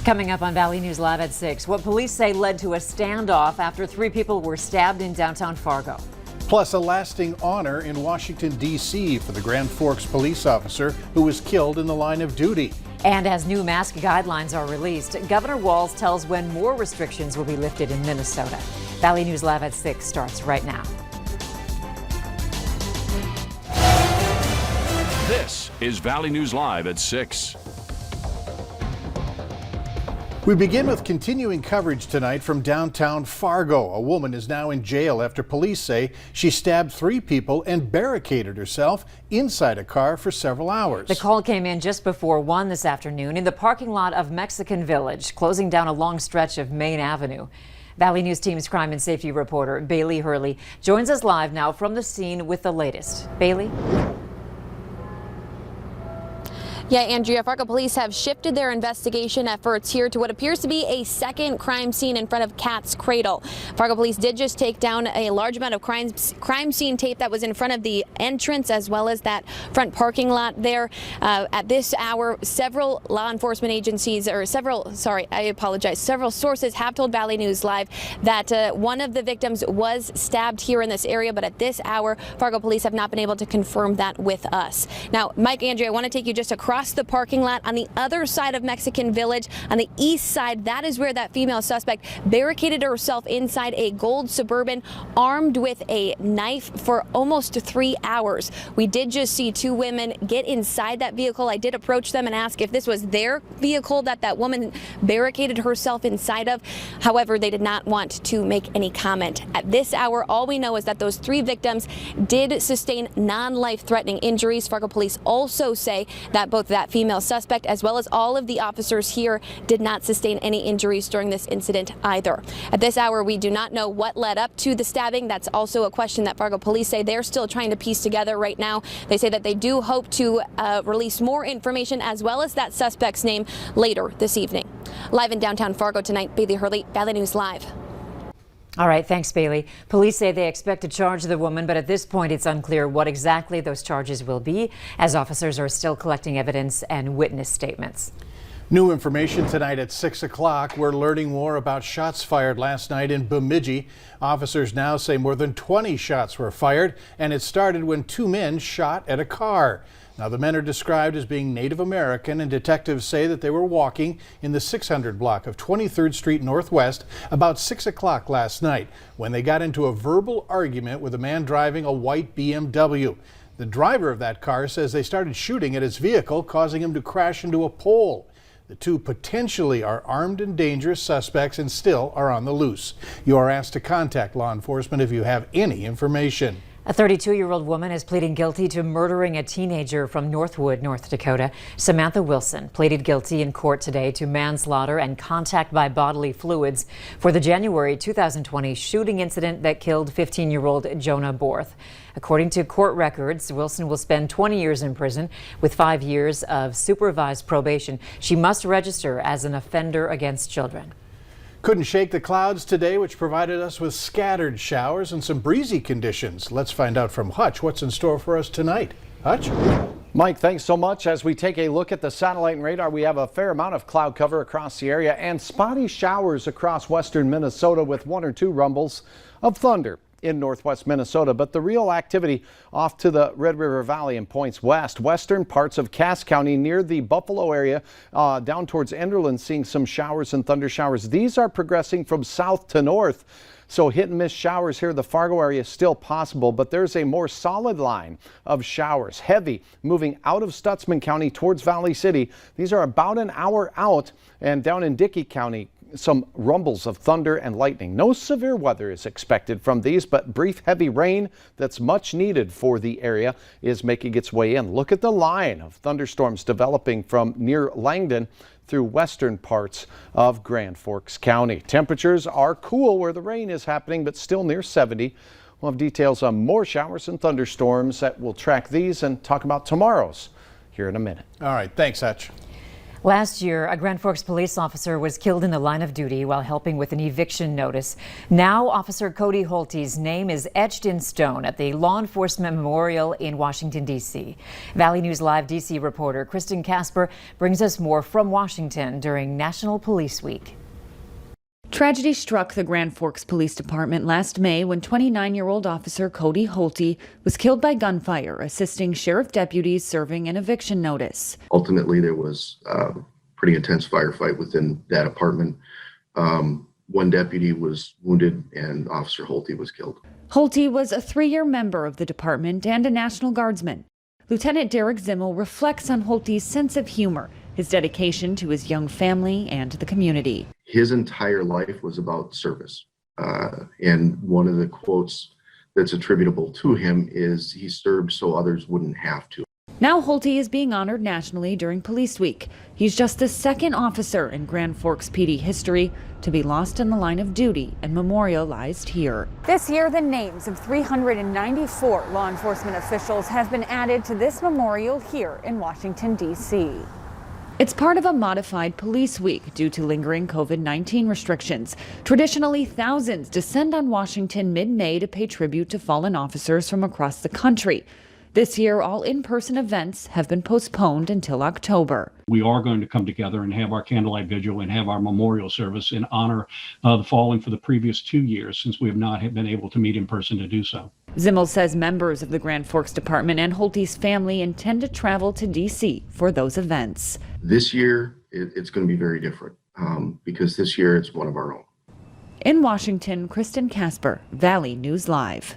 Coming up on Valley News Live at 6, what police say led to a standoff after 3 people were stabbed in downtown Fargo. Plus, a lasting honor in Washington, D.C. for the Grand Forks police officer who was killed in the line of duty. And as new mask guidelines are released, Governor Walz tells when more restrictions will be lifted in Minnesota. Valley News Live at 6 starts right now. This is Valley News Live at 6. We begin with continuing coverage tonight from downtown Fargo. A woman is now in jail after police say she stabbed 3 people and barricaded herself inside a car for several hours. The call came in just before 1 this afternoon in the parking lot of Mexican Village, closing down a long stretch of Main Avenue. Valley News Team's crime and safety reporter Bailey Hurley joins us live now from the scene with the latest. Bailey? Yeah, Andrea, Fargo police have shifted their investigation efforts here to what appears to be a second crime scene in front of Cat's Cradle. Fargo police did just take down a large amount of crime scene tape that was in front of the entrance as well as that front parking lot there. At this hour, several law enforcement agencies, several sources have told Valley News Live that one of the victims was stabbed here in this area, but at this hour, Fargo police have not been able to confirm that with us. Now, Mike, Andrea, I want to take you just across the parking lot on the other side of Mexican Village. On the east side, that is where that female suspect barricaded herself inside a gold Suburban armed with a knife for almost 3 hours. We did just see 2 women get inside that vehicle. I did approach them and ask if this was their vehicle that woman barricaded herself inside of. However, they did not want to make any comment. At this hour, all we know is that those 3 victims did sustain non-life-threatening injuries. Fargo police also say that both that female suspect as well as all of the officers here did not sustain any injuries during this incident either. At this hour, we do not know what led up to the stabbing. That's also a question that Fargo police say they're still trying to piece together right now. They say that they do hope to release more information as well as that suspect's name later this evening. Live in downtown Fargo tonight, Bailey Hurley, Valley News Live. All right, thanks, Bailey. Police say they expect to charge the woman, but at this point it's unclear what exactly those charges will be, as officers are still collecting evidence and witness statements. New information tonight at 6 o'clock. We're learning more about shots fired last night in Bemidji. Officers now say more than 20 shots were fired, and it started when 2 men shot at a car. Now, the men are described as being Native American, and detectives say that they were walking in the 600 block of 23rd Street Northwest about 6 o'clock last night when they got into a verbal argument with a man driving a white BMW. The driver of that car says they started shooting at his vehicle, causing him to crash into a pole. The 2 potentially are armed and dangerous suspects and still are on the loose. You are asked to contact law enforcement if you have any information. A 32-year-old woman is pleading guilty to murdering a teenager from Northwood, North Dakota. Samantha Wilson pleaded guilty in court today to manslaughter and contact by bodily fluids for the January 2020 shooting incident that killed 15-year-old Jonah Borth. According to court records, Wilson will spend 20 years in prison with 5 years of supervised probation. She must register as an offender against children. Couldn't shake the clouds today, which provided us with scattered showers and some breezy conditions. Let's find out from Hutch what's in store for us tonight. Hutch? Mike, thanks so much. As we take a look at the satellite and radar, we have a fair amount of cloud cover across the area and spotty showers across western Minnesota with 1 or 2 rumbles of thunder in northwest Minnesota, but the real activity off to the Red River Valley and points west. Western parts of Cass County near the Buffalo area down towards Enderlin, seeing some showers and thunder showers. These are progressing from south to north. So hit and miss showers here in the Fargo area is still possible, but there's a more solid line of showers, heavy, moving out of Stutzman County towards Valley City. These are about an hour out, and down in Dickey County, some rumbles of thunder and lightning. No severe weather is expected from these, but brief heavy rain that's much needed for the area is making its way in. Look at the line of thunderstorms developing from near Langdon through western parts of Grand Forks County. Temperatures are cool where the rain is happening, but still near 70. We'll have details on more showers and thunderstorms that will track these and talk about tomorrow's here in a minute. All right, thanks, Hutch. Last year, a Grand Forks police officer was killed in the line of duty while helping with an eviction notice. Now, Officer Cody Holte's name is etched in stone at the Law Enforcement Memorial in Washington, D.C. Valley News Live D.C. reporter Kristen Casper brings us more from Washington during National Police Week. Tragedy struck the Grand Forks Police Department last May when 29-year-old Officer Cody Holte was killed by gunfire, assisting sheriff deputies serving an eviction notice. Ultimately, there was a pretty intense firefight within that apartment. One deputy was wounded and Officer Holte was killed. Holte was a 3-year member of the department and a National Guardsman. Lieutenant Derek Zimmel reflects on Holte's sense of humor, his dedication to his young family and the community. His entire life was about service. And one of the quotes that's attributable to him is he served so others wouldn't have to. Now Holte is being honored nationally during Police Week. He's just the second officer in Grand Forks PD history to be lost in the line of duty and memorialized here. This year, the names of 394 law enforcement officials have been added to this memorial here in Washington, D.C. It's part of a modified police week due to lingering COVID-19 restrictions. Traditionally, thousands descend on Washington mid-May to pay tribute to fallen officers from across the country. This year, all in-person events have been postponed until October. We are going to come together and have our candlelight vigil and have our memorial service in honor of the fallen for the previous 2 years, since we have not been able to meet in person to do so. Zimmel says members of the Grand Forks Department and Holte's family intend to travel to D.C. for those events. This year, it's going to be very different because this year it's one of our own. In Washington, Kristen Casper, Valley News Live.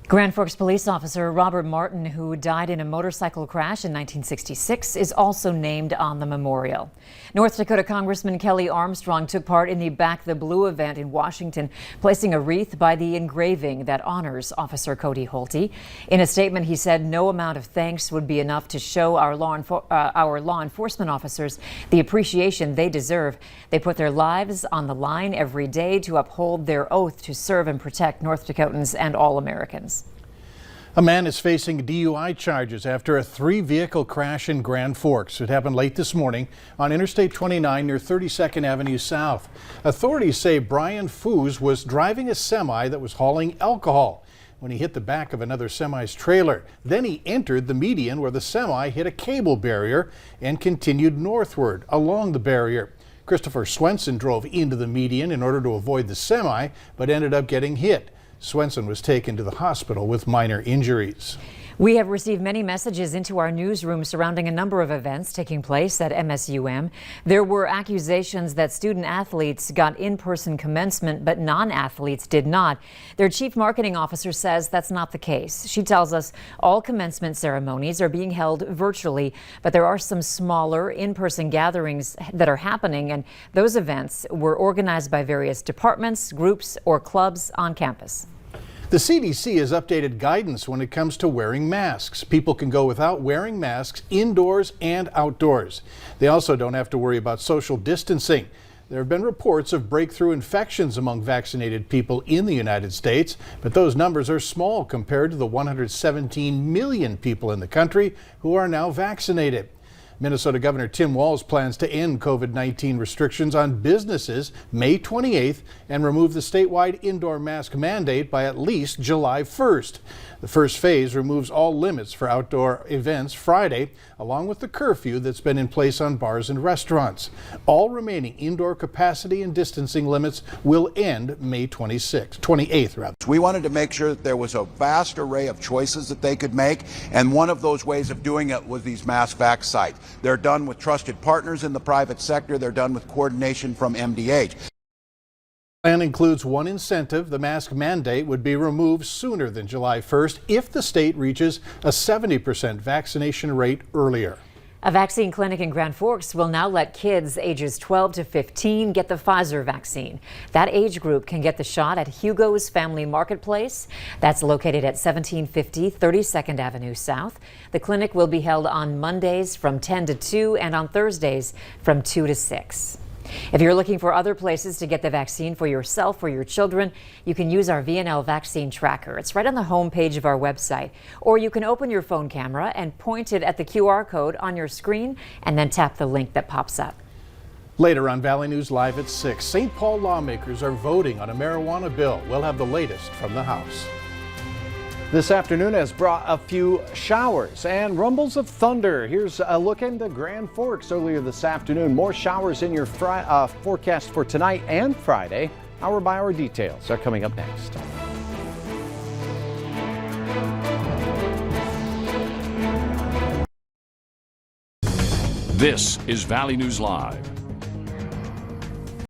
Grand Forks police officer Robert Martin, who died in a motorcycle crash in 1966, is also named on the memorial. North Dakota Congressman Kelly Armstrong took part in the Back the Blue event in Washington, placing a wreath by the engraving that honors Officer Cody Holte. In a statement, he said no amount of thanks would be enough to show our law enforcement officers the appreciation they deserve. They put their lives on the line every day to uphold their oath to serve and protect North Dakotans and all Americans. A man is facing DUI charges after a 3-vehicle crash in Grand Forks. It happened late this morning on Interstate 29 near 32nd Avenue South. Authorities say Brian Foos was driving a semi that was hauling alcohol when he hit the back of another semi's trailer. Then he entered the median where the semi hit a cable barrier and continued northward along the barrier. Christopher Swenson drove into the median in order to avoid the semi, but ended up getting hit. Swenson was taken to the hospital with minor injuries. We have received many messages into our newsroom surrounding a number of events taking place at MSUM. There were accusations that student athletes got in-person commencement, but non-athletes did not. Their chief marketing officer says that's not the case. She tells us all commencement ceremonies are being held virtually, but there are some smaller in-person gatherings that are happening, and those events were organized by various departments, groups, or clubs on campus. The CDC has updated guidance when it comes to wearing masks. People can go without wearing masks indoors and outdoors. They also don't have to worry about social distancing. There have been reports of breakthrough infections among vaccinated people in the United States, but those numbers are small compared to the 117 million people in the country who are now vaccinated. Minnesota Governor Tim Walz plans to end COVID-19 restrictions on businesses May 28th and remove the statewide indoor mask mandate by at least July 1st. The first phase removes all limits for outdoor events Friday, along with the curfew that's been in place on bars and restaurants. All remaining indoor capacity and distancing limits will end May 28th. We wanted to make sure that there was a vast array of choices that they could make, and one of those ways of doing it was these mask vac sites. They're done with trusted partners in the private sector. They're done with coordination from MDH. The plan includes one incentive. The mask mandate would be removed sooner than July 1st if the state reaches a 70% vaccination rate earlier. A vaccine clinic in Grand Forks will now let kids ages 12 to 15 get the Pfizer vaccine. That age group can get the shot at Hugo's Family Marketplace. That's located at 1750 32nd Avenue South. The clinic will be held on Mondays from 10 to 2 and on Thursdays from 2 to 6. If you're looking for other places to get the vaccine for yourself or your children, you can use our VNL vaccine tracker. It's right on the home page of our website. Or you can open your phone camera and point it at the QR code on your screen and then tap the link that pops up. Later on Valley News Live at 6, St. Paul lawmakers are voting on a marijuana bill. We'll have the latest from the House. This afternoon has brought a few showers and rumbles of thunder. Here's a look into Grand Forks earlier this afternoon. More showers in your forecast for tonight and Friday. Hour by hour details are coming up next. This is Valley News Live.